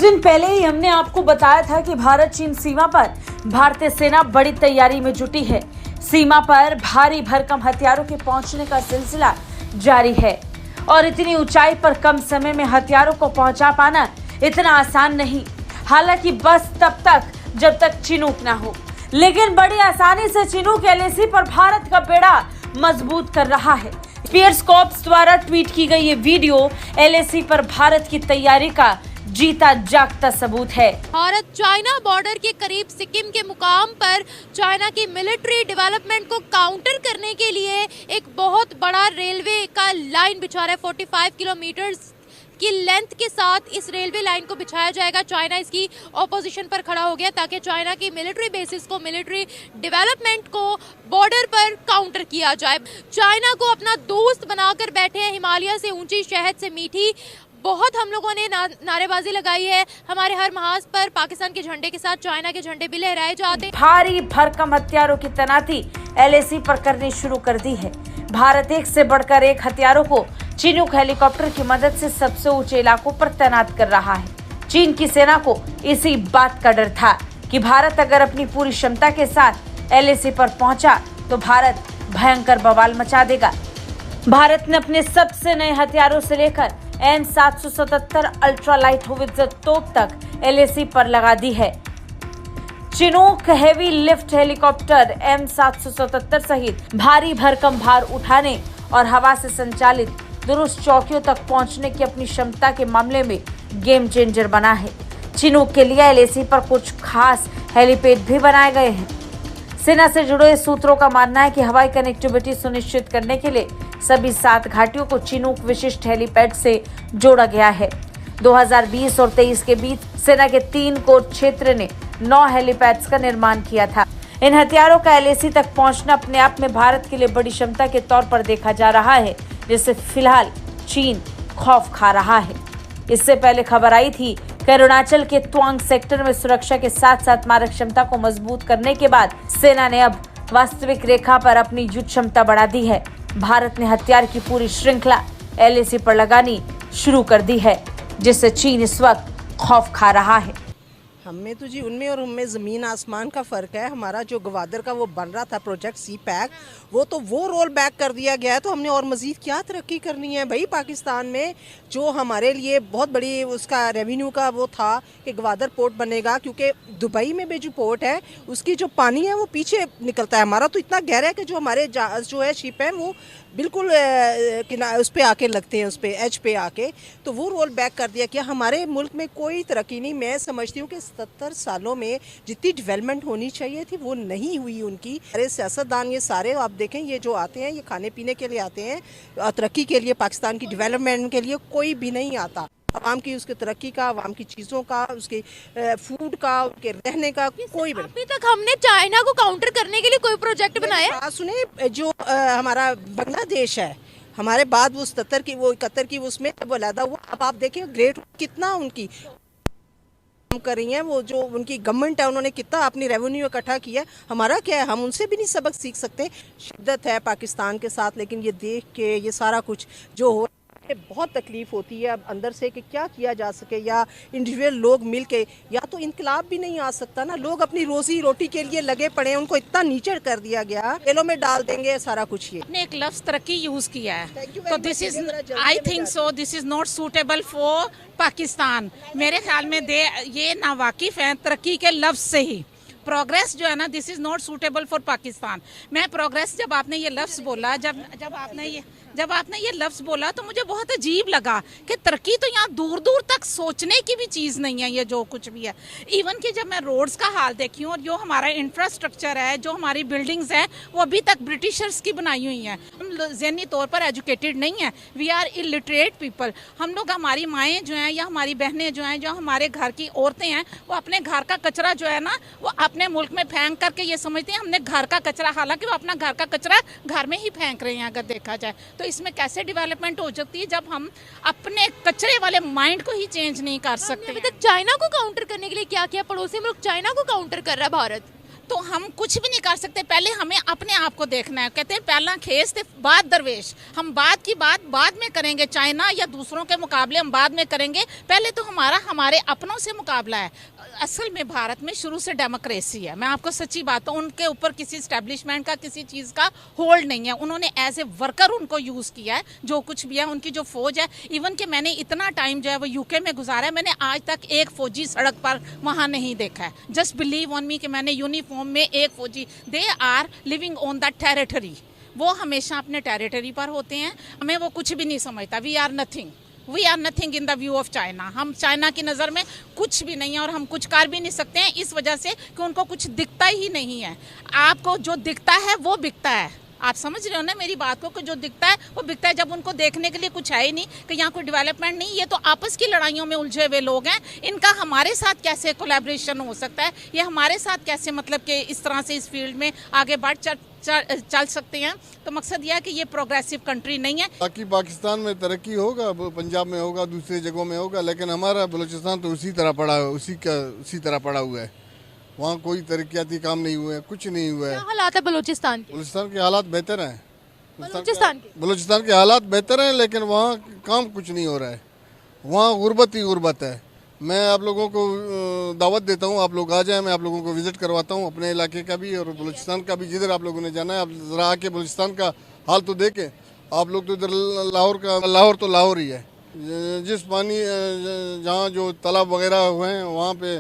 दिन पहले ही हमने आपको बताया था कि भारत चीन सीमा पर भारतीय सेना बड़ी तैयारी में जुटी है। सीमा पर भारी भरकम हथियारों के पहुंचने का सिलसिला जारी है और इतनी ऊंचाई पर कम समय में हथियारों को पहुंचा पाना इतना आसान नहीं। हालांकि बस तब तक जब तक चिनूक ना हो, लेकिन बड़ी आसानी से चिनूक एलएसी पर भारत का बेड़ा मजबूत कर रहा है। स्पीयर्स कॉर्प्स द्वारा ट्वीट की गई ये वीडियो एलएसी पर भारत की तैयारी का जीता जागता सबूत है। भारत चाइना बॉर्डर के करीब सिक्किम के मुकाम पर चाइना की मिलिट्री डेवलपमेंट को काउंटर करने के लिए एक बहुत बड़ा रेलवे का लाइन बिछा रहा है। 45 किलोमीटर की लेंथ के साथ इस रेलवे लाइन को बिछाया जाएगा। चाइना इसकी ऑपोजिशन पर खड़ा हो गया ताकि चाइना की मिलिट्री बेसिस को, मिलिट्री डेवलपमेंट को बॉर्डर पर काउंटर किया जाए। चाइना को अपना दोस्त बनाकर बैठे हैं। हिमालय से ऊंची, शहद से मीठी, बहुत हम लोगों ने नारेबाजी लगाई है। हमारे हर महाज पर पाकिस्तान के झंडे के साथ चाइना के झंडे भी लहराए जाते हैं। भारी भरकम हथियारों की तैनाती एलएसी पर करनी शुरू कर दी है। भारत एक से बढ़कर एक हथियारों को चिनूक हेलीकॉप्टर की मदद से सबसे ऊंचे इलाकों पर तैनात कर रहा है। चीन की सेना को इसी बात का डर था कि भारत अगर अपनी पूरी क्षमता के साथ एलएसी पर पहुंचा तो भारत भयंकर बवाल मचा देगा। भारत ने अपने सबसे नए हथियारों से लेकर M777 अल्ट्रा लाइट होवित्जर तोप तक एलएसी पर लगा दी है। Chinook heavy lift helicopter M777 सहित भारी भरकम भार उठाने और हवा से संचालित दुरुस्त चौकियों तक पहुंचने की अपनी क्षमता के मामले में गेम चेंजर बना है। चिनूक के लिए एलएसी पर कुछ खास हेलीपैड भी बनाए गए हैं। सेना से जुड़े सूत्रों का मानना है कि हवाई कनेक्टिविटी सुनिश्चित करने के लिए सभी 7 घाटियों को चिनूक विशिष्ट हेलीपैड से जोड़ा गया है। 2020 और 23 के बीच सेना के 3 कोर क्षेत्र ने 9 हेलीपैड्स का निर्माण किया था। इन हथियारों का एलएसी तक पहुंचना अपने आप में भारत के लिए बड़ी क्षमता के तौर पर देखा जा रहा है, जिससे फिलहाल चीन खौफ खा रहा है। इससे पहले खबर आई थी कि अरुणाचल के त्वांग सेक्टर में सुरक्षा के साथ साथ मारक क्षमता को मजबूत करने के बाद सेना ने अब वास्तविक रेखा पर अपनी युद्ध क्षमता बढ़ा दी है। भारत ने हथियार की पूरी श्रृंखला एलएसी पर लगानी शुरू कर दी है, जिससे चीन इस वक्त खौफ खा रहा है। हमें तो जी उनमें और उनमें ज़मीन आसमान का फ़र्क है। हमारा जो ग्वादर का वो बन रहा था प्रोजेक्ट सी पैक, वो रोल बैक कर दिया गया है। तो हमने और मज़ीद क्या तरक्की करनी है भाई। पाकिस्तान में जो हमारे लिए बहुत बड़ी उसका रेवेन्यू का वो था कि ग्वादर पोर्ट बनेगा, क्योंकि दुबई में भी जो पोर्ट है उसकी जो पानी है वो पीछे निकलता है। हमारा तो इतना गहरा है कि जो हमारे जहाज़ जो है शिप है वो बिल्कुल उस पर आके लगते हैं, उस पर एज पे आके। तो वो रोल बैक कर दिया। क्या हमारे मुल्क में कोई तरक्की नहीं। मैं समझती हूँ कि 70 सालों में जितनी डेवलपमेंट होनी चाहिए थी वो नहीं हुई उनकी। अरे सियासतदान ये सारे आप देखें, ये जो आते हैं ये खाने पीने के लिए आते हैं, तरक्की के लिए, पाकिस्तान की डेवलपमेंट के लिए कोई भी नहीं आता। आवाम की उसके तरक्की का, आवाम की चीज़ों का, उसके फूड का, उसके रहने का कोई भी। अभी तक हमने चाइना को काउंटर करने के लिए कोई प्रोजेक्ट बनाया? सुने, जो हमारा बांग्लादेश है, हमारे बाद वो 77 की, वो 71 की उसमें वो अलहदा हुआ। अब आप देखें ग्रेट कितना उनकी काम कर रही हैं। वो जो उनकी गवर्नमेंट है उन्होंने कितना अपनी रेवेन्यू इकट्ठा किया। हमारा क्या है, हम उनसे भी नहीं सबक सीख सकते। शिद्दत है पाकिस्तान के साथ, लेकिन ये देख के ये सारा कुछ जो हो बहुत तकलीफ होती है अब अंदर से कि क्या किया जा सके, या इंडिविजुअल लोग मिल के, या तो इनकलाब भी नहीं आ सकता ना। लोग अपनी रोजी रोटी के लिए लगे पड़े हैं, उनको इतना नीचे कर दिया गया, जेलों में डाल देंगे सारा कुछ। ये ने एक लफ्ज तरक्की यूज किया है, तो this is, I think so, this is not suitable for Pakistan. मेरे ख्याल में ये नावाकिफ हैं तरक्की के लफ्ज से ही। प्रोग्रेस जो है ना, this is not suitable for Pakistan. मैं प्रोग्रेस, जब आपने ये लफ्ज बोला, जब आपने ये लफ्ज बोला तो मुझे बहुत अजीब लगा कि तरक्की तो यहाँ दूर दूर तक सोचने की भी चीज़ नहीं है। ये जो कुछ भी है, इवन कि जब मैं रोड्स का हाल देखी हूँ और जो हमारा इंफ्रास्ट्रक्चर है, जो हमारी बिल्डिंग्स हैं, वो अभी तक ब्रिटिशर्स की बनाई हुई हैं। हम ज़हनी तौर पर एजुकेटेड नहीं हैं, वी आर इलिटरेट पीपल। हम लोग, हमारी माएँ जो हैं या हमारी बहनें जो हैं, जो हमारे घर की औरतें हैं, वो अपने घर का कचरा जो है ना वो अपने मुल्क में फेंक करके ये समझते हैं हमने घर का कचरा, हालांकि वो अपना घर का कचरा घर में ही फेंक रहे हैं अगर देखा जाए तो। इसमें कैसे डेवलपमेंट हो सकती है जब हम अपने कचरे वाले माइंड को ही चेंज नहीं कर सकते। अभी तक चाइना को काउंटर करने के लिए क्या किया? पड़ोसी मुल्क चाइना को काउंटर कर रहा है भारत। तो हम कुछ भी नहीं कर सकते। पहले हमें अपने आप को देखना है। कहते हैं पहला खेस थे बाद दरवेश। हम बात की बात बाद में करेंगे, चाइना या दूसरों के मुकाबले हम बाद में करेंगे। पहले तो हमारे अपनों से मुकाबला है। असल में भारत में शुरू से डेमोक्रेसी है। मैं आपको सच्ची बात हूँ, उनके ऊपर किसी एस्टेब्लिशमेंट का किसी चीज़ का होल्ड नहीं है। उन्होंने एज ए वर्कर उनको यूज़ किया है। जो कुछ भी है, उनकी जो फौज है, इवन कि मैंने इतना टाइम जो है वो यूके में गुजारा है, मैंने आज तक एक फौजी सड़क पर वहाँ नहीं देखा है। जस्ट बिलीव ऑन मी कि मैंने यूनिफॉर्म में एक फौजी, they are living on the territory. वो हमेशा अपने टेरिटरी पर होते हैं। हमें वो कुछ भी नहीं समझता। We are nothing in the view of China. हम चाइना की नज़र में कुछ भी नहीं है और हम कुछ कर भी नहीं सकते हैं, इस वजह से कि उनको कुछ दिखता ही नहीं है। आपको जो दिखता है वो बिकता है। आप समझ रहे हो ना मेरी बात को, कि जो दिखता है वो बिकता है। जब उनको देखने के लिए कुछ है ही नहीं, कि यहाँ कोई डेवलपमेंट नहीं, ये तो आपस की लड़ाइयों में उलझे हुए लोग हैं। इनका हमारे साथ कैसे कोलैबोरेशन हो सकता है, ये हमारे साथ कैसे मतलब कि इस तरह से इस फील्ड में आगे बढ़ चल सकते हैं। तो मकसद यह है कि ये प्रोग्रेसिव कंट्री नहीं है। बाकी पाकिस्तान में तरक्की होगा, पंजाब में होगा, दूसरी जगहों में होगा, लेकिन हमारा बलूचिस्तान तो उसी तरह पड़ा हुआ है। वहाँ कोई तरक्याती काम नहीं हुए, कुछ नहीं हुआ है। क्या हालात है बलूचिस्तान के? बलूचिस्तान के हालात बेहतर हैं। बलूचिस्तान के हालात बेहतर हैं, लेकिन वहाँ काम कुछ नहीं हो रहा है। वहाँ गुर्बत ही गुर्बत है। मैं आप लोगों को दावत देता हूँ, आप लोग आ जाएं, मैं आप लोगों को विज़िट करवाता हूँ, अपने इलाके का भी और बलूचिस्तान का भी। जिधर आप लोगों ने जाना है, आप ज़रा आके बलूचिस्तान का हाल तो देखें। आप लोग तो इधर लाहौर तो लाहौर ही है। जिस पानी जहाँ जो तालाब वगैरह हुए हैं, वहाँ पे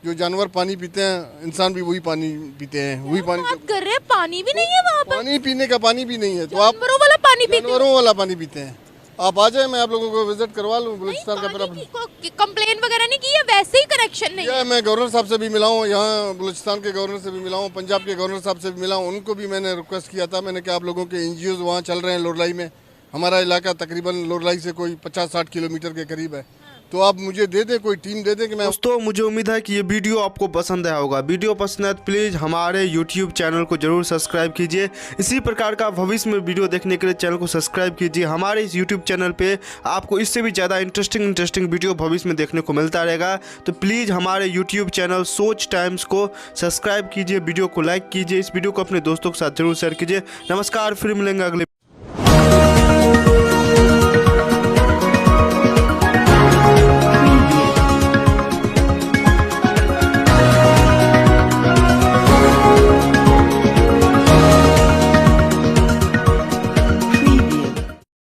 जो जानवर पानी पीते हैं, इंसान भी वही पानी पीते हैं। वही पानी बात कर रहे हैं, पानी भी नहीं है वहाँ पर। पानी पीने का पानी भी नहीं है, तो आप जानवरों वाला पानी पीते हैं। आप आ जाए, मैं आप लोगों को विजिट करवा लूँ बलूचिस्तान का। कंप्लेन वगैरह नहीं की है, वैसे ही करेक्शन नहीं है। मैं गवर्नर साहब से भी मिला हूँ, यहाँ बलूचिस्तान के गवर्नर से भी मिला हूँ, पंजाब के गवर्नर साहब से भी मिला हूँ। उनको भी मैंने रिक्वेस्ट किया था, मैंने कहा आप लोगों के NGOs वहाँ चल रहे हैं लोरलाई में। हमारा इलाका तकरीबन लोरलाई से कोई 50-60 किलोमीटर के करीब है, तो आप मुझे दे दें, कोई टीम दे दें कि मैं। दोस्तों, मुझे उम्मीद है कि ये वीडियो आपको पसंद आया होगा। वीडियो पसंद है तो प्लीज़ हमारे YouTube चैनल को जरूर सब्सक्राइब कीजिए। इसी प्रकार का भविष्य में वीडियो देखने के लिए चैनल को सब्सक्राइब कीजिए। हमारे इस YouTube चैनल पे आपको इससे भी ज़्यादा इंटरेस्टिंग वीडियो भविष्य में देखने को मिलता रहेगा। तो प्लीज़ हमारे YouTube चैनल सोच टाइम्स को सब्सक्राइब कीजिए, वीडियो को लाइक कीजिए, इस वीडियो को अपने दोस्तों के साथ जरूर शेयर कीजिए। नमस्कार, फिर मिलेंगे अगले